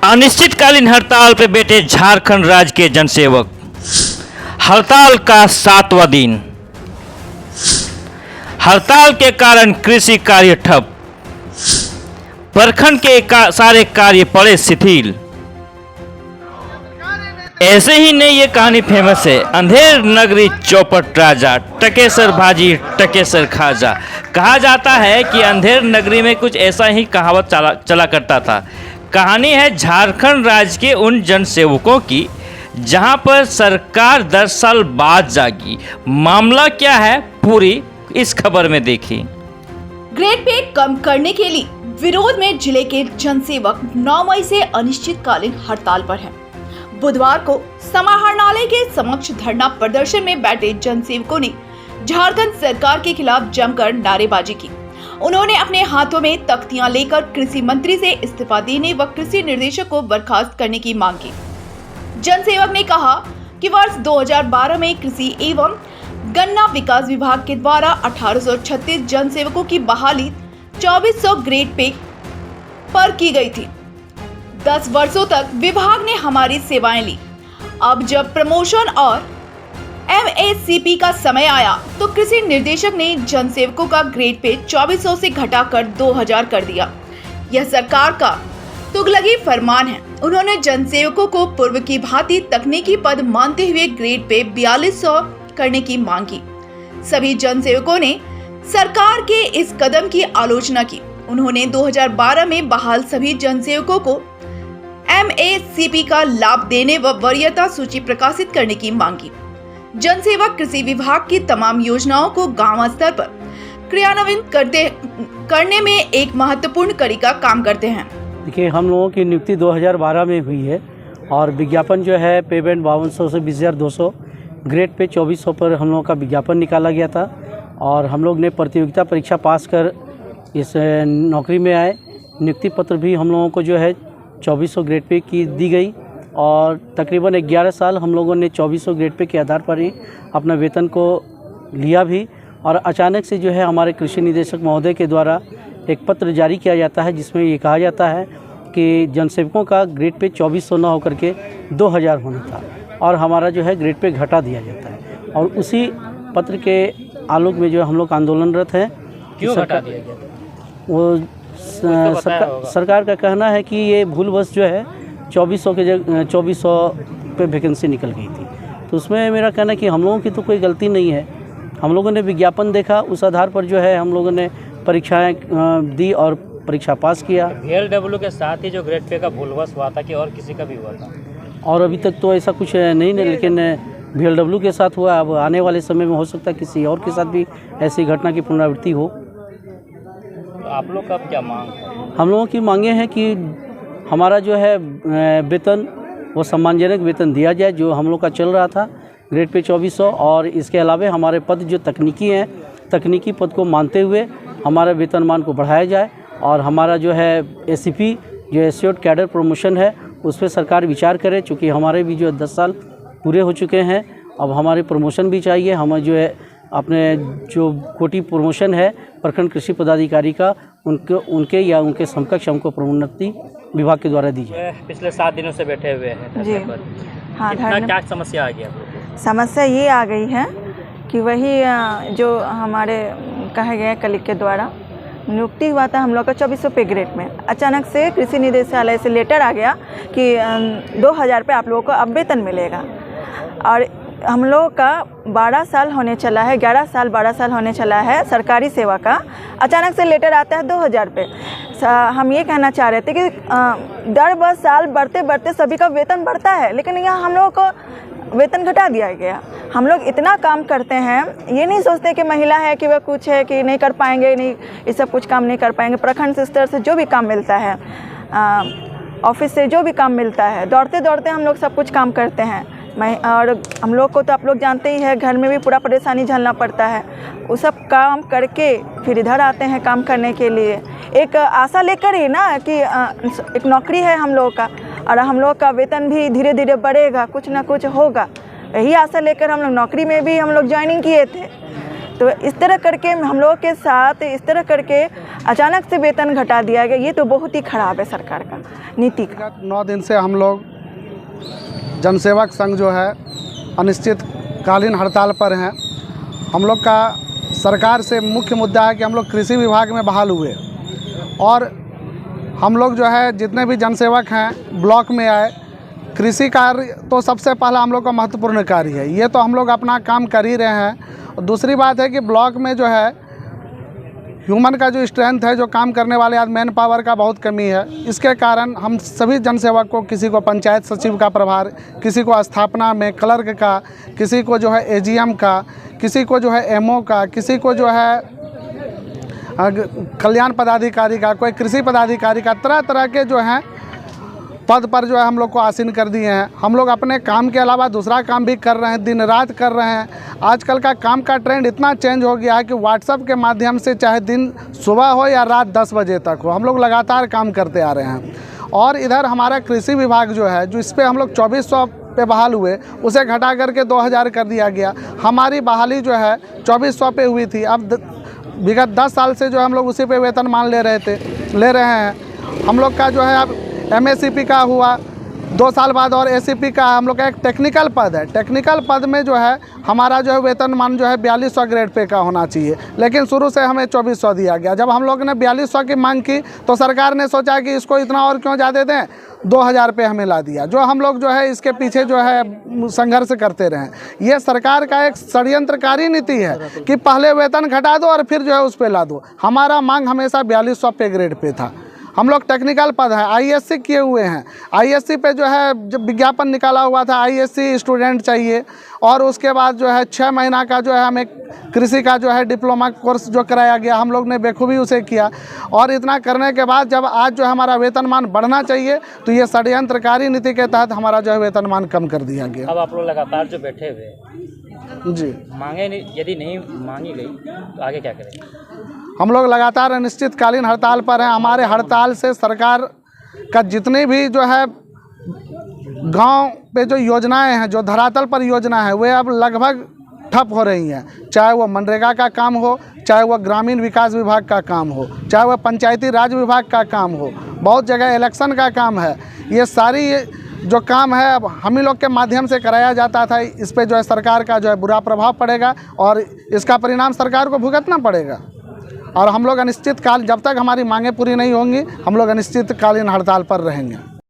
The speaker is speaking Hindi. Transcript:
अनिश्चितकालीन हड़ताल पर बैठे झारखंड राज्य के जनसेवक। हड़ताल का 7वां दिन। हड़ताल के कारण कृषि कार्य ठप। प्रखंड के सारे कार्य पड़े शिथिल। ऐसे ही नहीं ये कहानी फेमस है। अंधेर नगरी चौपट राजा, टकेसर भाजी टकेसर खाजा। कहा जाता है कि अंधेर नगरी में कुछ ऐसा ही कहावत चला करता था। कहानी है झारखंड राज्य के उन जनसेवकों की जहां पर सरकार 10 साल बाद जागी। मामला क्या है पूरी इस खबर में देखिए। ग्रेड पे कम करने के लिए विरोध में जिले के जनसेवक 9 मई से अनिश्चितकालीन हड़ताल पर हैं। बुधवार को समाहरणालय के समक्ष धरना प्रदर्शन में बैठे जनसेवकों ने झारखंड सरकार के खिलाफ जमकर नारेबाजी की। उन्होंने अपने हाथों में तख्तियां लेकर कृषि मंत्री से इस्तीफा देने व कृषि निर्देशक को बर्खास्त करने की मांग की। जनसेवक ने कहा कि वर्ष 2012 में कृषि एवं गन्ना विकास विभाग के द्वारा 1836 जनसेवकों की बहाली 2400 ग्रेड पे पर की गई थी। 10 वर्षों तक विभाग ने हमारी सेवाएं ली। अब जब प्रमोशन और MACP का समय आया तो कृषि निर्देशक ने जनसेवकों का ग्रेड पे 2400 से घटाकर 2000 कर दिया। यह सरकार का तुगलकी फरमान है। उन्होंने जनसेवकों को पूर्व की भांति तकनीकी पद मानते हुए ग्रेड पे 4200 करने की मांग की। सभी जनसेवकों ने सरकार के इस कदम की आलोचना की। उन्होंने 2012 में बहाल सभी जनसेवकों को MACP का लाभ देने व वरीयता सूची प्रकाशित करने की मांग की। जनसेवक कृषि विभाग की तमाम योजनाओं को गांव स्तर पर क्रियान्वित करने में एक महत्वपूर्ण कड़ी का काम करते हैं। देखिए, हम लोगों की नियुक्ति 2012 में हुई है और विज्ञापन जो है पेमेंट 5200 से 20,200, ग्रेड पे 2400 पर हम लोगों का विज्ञापन निकाला गया था और हम लोग ने प्रतियोगिता परीक्षा पास कर इस नौकरी में आए। नियुक्ति पत्र भी हम लोगों को जो है 2400 ग्रेड पे की दी गई और तकरीबन 11 साल हम लोगों ने 2400 ग्रेड पे के आधार पर ही अपना वेतन को लिया भी। और अचानक से जो है हमारे कृषि निदेशक महोदय के द्वारा एक पत्र जारी किया जाता है जिसमें ये कहा जाता है कि जनसेवकों का ग्रेड पे 2400 न होकर के 2000 होना था और हमारा जो है ग्रेड पे घटा दिया जाता है। और उसी पत्र के आलोक में जो हम लोग आंदोलनरत हैं। क्यों घटा दिया गया? वो सरकार का कहना है कि ये भूलवश जो है 2400 के जगह 2400 पे वैकेंसी निकल गई थी। तो उसमें मेरा कहना है कि हम लोगों की तो कोई गलती नहीं है। हम लोगों ने विज्ञापन देखा, उस आधार पर जो है हम लोगों ने परीक्षाएं दी और परीक्षा पास किया। VLW के साथ ही जो ग्रेड पे का भूलवश हुआ था कि और किसी का भी हुआ था? और अभी तक तो ऐसा कुछ नहीं है, लेकिन VLW के साथ हुआ। अब आने वाले समय में हो सकता है किसी और के साथ भी ऐसी घटना की पुनरावृत्ति हो। तो आप लोग का क्या मांग है? हम लोगों की मांगे हैं कि हमारा जो है वेतन वो सम्मानजनक वेतन दिया जाए जो हम लोग का चल रहा था ग्रेड पे 2400। और इसके अलावा हमारे पद जो तकनीकी हैं, तकनीकी पद को मानते हुए हमारे वेतनमान को बढ़ाया जाए और हमारा जो है ACP जो एश्योर्ड कैडर प्रमोशन है उस पर सरकार विचार करे। चूँकि हमारे भी जो 10 साल पूरे हो चुके हैं, अब हमारे प्रमोशन भी चाहिए। हमें जो है अपने जो कोटि प्रमोशन है प्रखंड कृषि पदाधिकारी का उनके या उनके समकक्ष हमको प्रोन्नति विभाग के द्वारा दी जाए। पिछले 7 दिनों से बैठे हुए हैं जी। हाँ, क्या समस्या आ गया? समस्या ये आ गई है कि वही जो हमारे कहे गए कलीग के द्वारा नियुक्ति हुआ था हम लोग का 2400 पे ग्रेड में, अचानक से कृषि निदेशालय से लेटर आ गया कि 2000 पे आप लोगों को अब वेतन मिलेगा। और हम लोगों का 12 साल होने चला है, 12 साल होने चला है सरकारी सेवा का। अचानक से लेटर आता है 2000 पे। हम ये कहना चाह रहे थे कि दर बस साल बढ़ते बढ़ते सभी का वेतन बढ़ता है, लेकिन यहाँ हम लोगों को वेतन घटा दिया गया। हम लोग इतना काम करते हैं, ये नहीं सोचते कि महिला है कि वह कुछ है कि नहीं कर पाएंगे, नहीं ये सब कुछ काम नहीं कर पाएंगे। प्रखंड स्तर से जो भी काम मिलता है, ऑफिस से जो भी काम मिलता है, दौड़ते दौड़ते हम लोग सब कुछ काम करते हैं। और हम लोग को तो आप लोग जानते ही है, घर में भी पूरा परेशानी झेलना पड़ता है। वो सब काम करके फिर इधर आते हैं काम करने के लिए, एक आशा लेकर ही ना कि एक नौकरी है हम लोगों का और हम लोग का वेतन भी धीरे धीरे बढ़ेगा, कुछ ना कुछ होगा। यही आशा लेकर हम लोग नौकरी में भी हम लोग ज्वाइनिंग किए थे। तो इस तरह करके हम लोग के साथ इस तरह करके अचानक से वेतन घटा दिया गया, ये तो बहुत ही खराब है सरकार का नीति का। 9 दिन से हम लोग जनसेवक संघ जो है अनिश्चितकालीन हड़ताल पर हैं। हम लोग का सरकार से मुख्य मुद्दा है कि हम लोग कृषि विभाग में बहाल हुए और हम लोग जो है जितने भी जनसेवक हैं ब्लॉक में आए। कृषि कार्य तो सबसे पहला हम लोग का महत्वपूर्ण कार्य है, ये तो हम लोग अपना काम कर ही रहे हैं। और दूसरी बात है कि ब्लॉक में जो है ह्यूमन का जो स्ट्रेंथ है, जो काम करने वाले आज मैन पावर का बहुत कमी है। इसके कारण हम सभी जनसेवक को, किसी को पंचायत सचिव का प्रभार, किसी को स्थापना में क्लर्क का, किसी को जो है एजीएम का, किसी को जो है एमओ का, किसी को जो है कल्याण पदाधिकारी का, कोई कृषि पदाधिकारी का, तरह तरह के जो हैं पद पर जो है हम लोग को आसीन कर दिए हैं। हम लोग अपने काम के अलावा दूसरा काम भी कर रहे हैं, दिन रात कर रहे हैं। आजकल का काम का ट्रेंड इतना चेंज हो गया है कि व्हाट्सएप के माध्यम से चाहे दिन सुबह हो या रात 10 बजे तक हो, हम लोग लगातार काम करते आ रहे हैं। और इधर हमारा कृषि विभाग जो है, जो इस पर हम लोग 2400 पे बहाल हुए, उसे घटा करके 2000 कर दिया गया। हमारी बहाली जो है 2400 पे हुई थी। अब विगत 10 साल से जो हम लोग उसी पे वेतनमान ले रहे हैं। हम लोग का जो है अब एमएससीपी का हुआ 2 साल बाद और एसीपी का हम लोग का एक टेक्निकल पद है। टेक्निकल पद में जो है हमारा जो है वेतनमान जो है 4200 ग्रेड पे का होना चाहिए, लेकिन शुरू से हमें 2400 दिया गया। जब हम लोग ने 4200 की मांग की तो सरकार ने सोचा कि इसको इतना और क्यों ज़्यादा दें, 2000 पे हमें ला दिया। जो हम लोग जो है इसके पीछे जो है संघर्ष करते रहे। ये सरकार का एक षड्यंत्रकारी नीति है कि पहले वेतन घटा दो और फिर जो है उस पर ला दो। हमारा मांग हमेशा 4200 पे ग्रेड पे था। हम लोग टेक्निकल पद है, आईएससी किए हुए हैं। आईएससी पे जो है जब विज्ञापन निकाला हुआ था, आईएससी स्टूडेंट चाहिए। और उसके बाद जो है 6 महीना का जो है हमें कृषि का जो है डिप्लोमा कोर्स जो कराया गया, हम लोग ने बेखूबी उसे किया। और इतना करने के बाद जब आज जो हमारा वेतनमान बढ़ना चाहिए तो ये षड्यंत्रकारी नीति के तहत हमारा जो है वेतनमान कम कर दिया गया। अब आप लोग लगातार जो बैठे हुए जी, मांगे नहीं, यदि नहीं मांगी गई तो आगे क्या करेंगे? हम लोग लगातार अनिश्चितकालीन हड़ताल पर हैं। हमारे हड़ताल से सरकार का जितनी भी जो है गांव पे जो योजनाएं हैं, जो धरातल पर योजना है, वे अब लगभग ठप हो रही हैं। चाहे वो मनरेगा का काम हो, चाहे वो ग्रामीण विकास विभाग का काम हो, चाहे वो पंचायती राज विभाग का काम हो, बहुत जगह इलेक्शन का काम है। ये सारी जो काम है अब हम ही लोग के माध्यम से कराया जाता था। इस पे जो है सरकार का जो है बुरा प्रभाव पड़ेगा और इसका परिणाम सरकार को भुगतना पड़ेगा। और हम लोग अनिश्चितकाल, जब तक हमारी मांगें पूरी नहीं होंगी, हम लोग अनिश्चितकालीन हड़ताल पर रहेंगे।